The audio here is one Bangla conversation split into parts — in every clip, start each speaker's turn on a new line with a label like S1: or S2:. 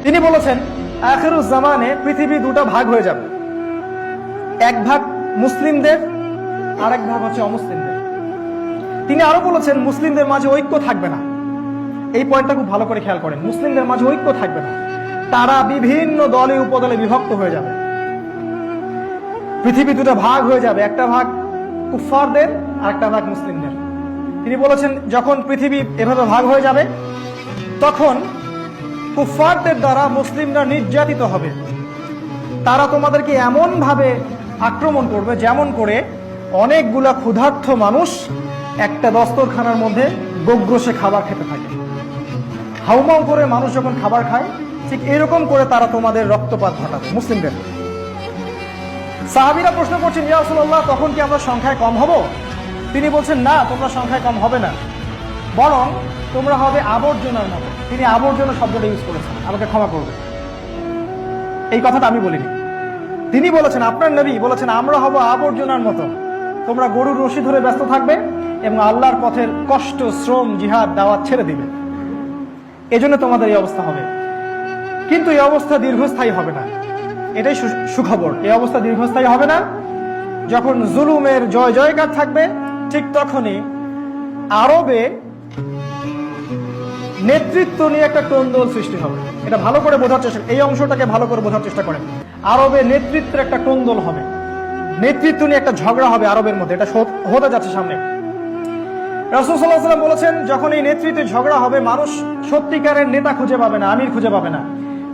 S1: তিনি বলেছেন আখিরুজ জামানে পৃথিবী দুটো ভাগ হয়ে যাবে, এক ভাগ মুসলিমদের, আরেক ভাগ হচ্ছে অমুসলিমদের। তিনি আরো বলেছেন মুসলিমদের মাঝে ঐক্য থাকবে না। এই পয়েন্টটা খুব ভালো করে খেয়াল করেন, মুসলিমদের মাঝে ঐক্য থাকবে না, তারা বিভিন্ন দলে উপদলে বিভক্ত হয়ে যাবে। পৃথিবী দুটো ভাগ হয়ে যাবে, একটা ভাগ কুফফারদের আর একটা ভাগ মুসলিমদের। তিনি বলেছেন যখন পৃথিবী এভাবে ভাগ হয়ে যাবে তখন কুফফারদের দ্বারা মুসলিমরা নির্যাতিত হবে। তারা তোমাদেরকে এমন ভাবে আক্রমণ করবে যেমন করে অনেকগুলা ক্ষুধার্ত মানুষ একটা দস্তরখানার মধ্যে গোগ্রসে খাবার খেতে থাকে। হাউমাউ করে মানুষ যখন খাবার খায় ঠিক এরকম করে তারা তোমাদের রক্তপাত ঘটাবে মুসলিমদের। সাহাবীরা প্রশ্ন করছেন, ইয়া রাসূলুল্লাহ, তখন কি আমরা সংখ্যায় কম হব? তিনি বলছেন, না, তোমরা সংখ্যায় কম হবে না, বরং তোমরা হবে আবর্জনার মতো। তিনি আবর্জনা শব্দটা ইউজ করেছেন, আমাকে ক্ষমা করবে, এই কথাটা আমি বলিনি। তিনি বলেছেন, আপনার নবী বলেছেন, আমরা হব আবর্জনার মতো। তোমরা গরুর রশি ধরে ব্যস্ত থাকবে এবং আল্লাহর পথের কষ্ট, শ্রম, জিহাদ, দাওয়াত ছেড়ে দিবে। এজন্য তোমাদের এই অবস্থা হবে। কিন্তু এই অবস্থা দীর্ঘস্থায়ী হবে না, এটাই সুখবর। এই অবস্থা দীর্ঘস্থায়ী হবে না। যখন জুলুমের জয় জয়কার থাকবে ঠিক তখনই আরবে নেতৃত্ব নিয়ে একটা কোন্দল সৃষ্টি হবে। এটা ভালো করে বোঝার চেষ্টা, এই অংশটাকে ভালো করে বোঝার চেষ্টা করেন। আরবে নেতৃত্বের একটা কোন্দল হবে, নেতৃত্ব নিয়ে একটা ঝগড়া হবে আরবের মধ্যে। এটা হতে যাচ্ছে সামনে। রাসূল সাল্লাল্লাহু আলাইহি ওয়াসাল্লাম বলেছেন, যখন এই নেতৃত্বে ঝগড়া হবে মানুষ সত্যিকারের নেতা খুঁজে পাবে না, আমির খুঁজে পাবে না।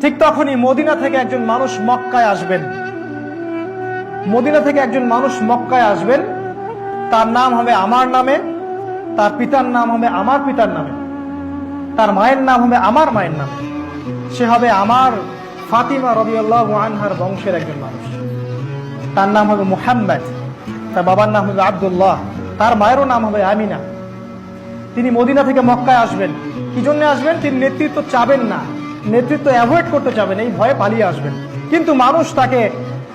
S1: ঠিক তখনই মদিনা থেকে একজন মানুষ মক্কায় আসবেন। মদিনা থেকে একজন মানুষ মক্কায় আসবেন, তার নাম হবে আমার নামে, তার পিতার নাম হবে আমার পিতার নামে, তার মায়ের নাম হবে আমার মায়ের নামে। সে হবে আমার ফাতিমা রাদিয়াল্লাহু আনহার বংশের একজন মানুষ। তার নাম হবে মুহাম্মদ, তার বাবার নাম হবে আব্দুল্লাহ, তার মায়েরও নাম হবে আমিনা। তিনি মদিনা থেকে মক্কায় আসবেন। কি জন্য আসবেন? তিনি নেতৃত্ব চাবেন না, নেতৃত্ব অ্যাভয়েড করতে চাবেন, এই ভয়ে পালিয়ে আসবেন। কিন্তু মানুষ তাকে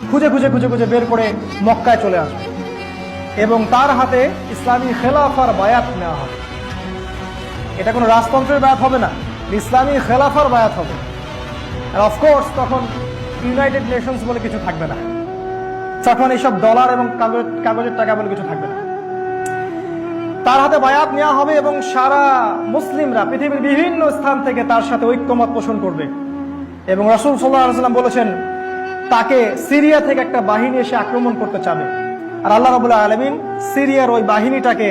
S1: খুঁজে খুঁজে খুঁজে খুঁজে বের করে মক্কায় চলে আসবে এবং তার হাতে ইসলামী খেলাফার বায়াত নেওয়া হবে। এটা কোনো রাজতন্ত্রের বায়াত হবে না, ইসলামী খেলাফার বায়াত হবে। আর অফকোর্স তখন ইউনাইটেড নেশনস বলে কিছু থাকবে না, তখন এইসব ডলার এবং কাগজের টাকা বলে কিছু থাকবে না। তার হাতে বায়াত নেওয়া হবে এবং সারা মুসলিমরা পৃথিবীর বিভিন্ন স্থান থেকে তার সাথে ঐক্যমত পোষণ করবে। এবং রাসূল সাল্লাল্লাহু আলাইহি ওয়াসাল্লাম বলেছেন, তাকে সিরিয়া থেকে একটা বাহিনী এসে আক্রমণ করতে চাবে, আর আল্লাহ রাব্বুল আলামিন সিরিয়ার ওই বাহিনীটাকে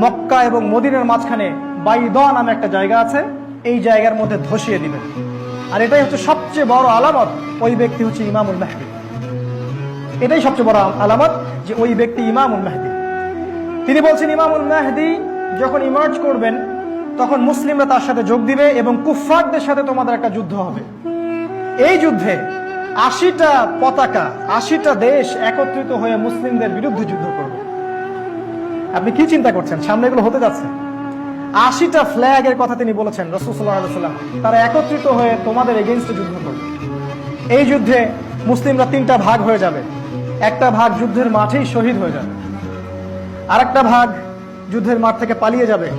S1: মক্কা এবং মদিনার মাঝখানে বাইদা নামে একটা জায়গা আছে, এই জায়গার মধ্যে ধসিয়ে দিবেন। আর এটাই হচ্ছে সবচেয়ে বড় আলামত, ওই ব্যক্তি হচ্ছে ইমামুল মাহদী। এটাই সবচেয়ে বড় আলামত যে ওই ব্যক্তি ইমামুল মাহদী। তিনি বলছেন, ইমামুল মাহদী যখন ইমার্জ করবেন তখন মুসলিমরা তার সাথে যোগ দিবে এবং কুফফারদের সাথে তোমাদের একটা যুদ্ধ হবে। এই যুদ্ধে 80টা পতাকা, 80টা দেশ একত্রিত হয়ে মুসলিমদের বিরুদ্ধে যুদ্ধ করবে। আপনি কি চিন্তা করছেন? সামনে এগুলো হতে যাচ্ছে। 80টা ফ্ল্যাগের কথা তিনি বলেছেন রাসূল সাল্লাল্লাহু আলাইহি ওয়াসাল্লাম, তারা একত্রিত হয়ে তোমাদের এগেইনস্টে যুদ্ধ করবে। এই যুদ্ধে মুসলিমরা 3টা ভাগ হয়ে যাবে। একটা ভাগ যুদ্ধের মাঠেই শহীদ হয়ে যাবে, আরেকটা ভাগ যুদ্ধের মাঠ থেকে পালিয়ে যাবে,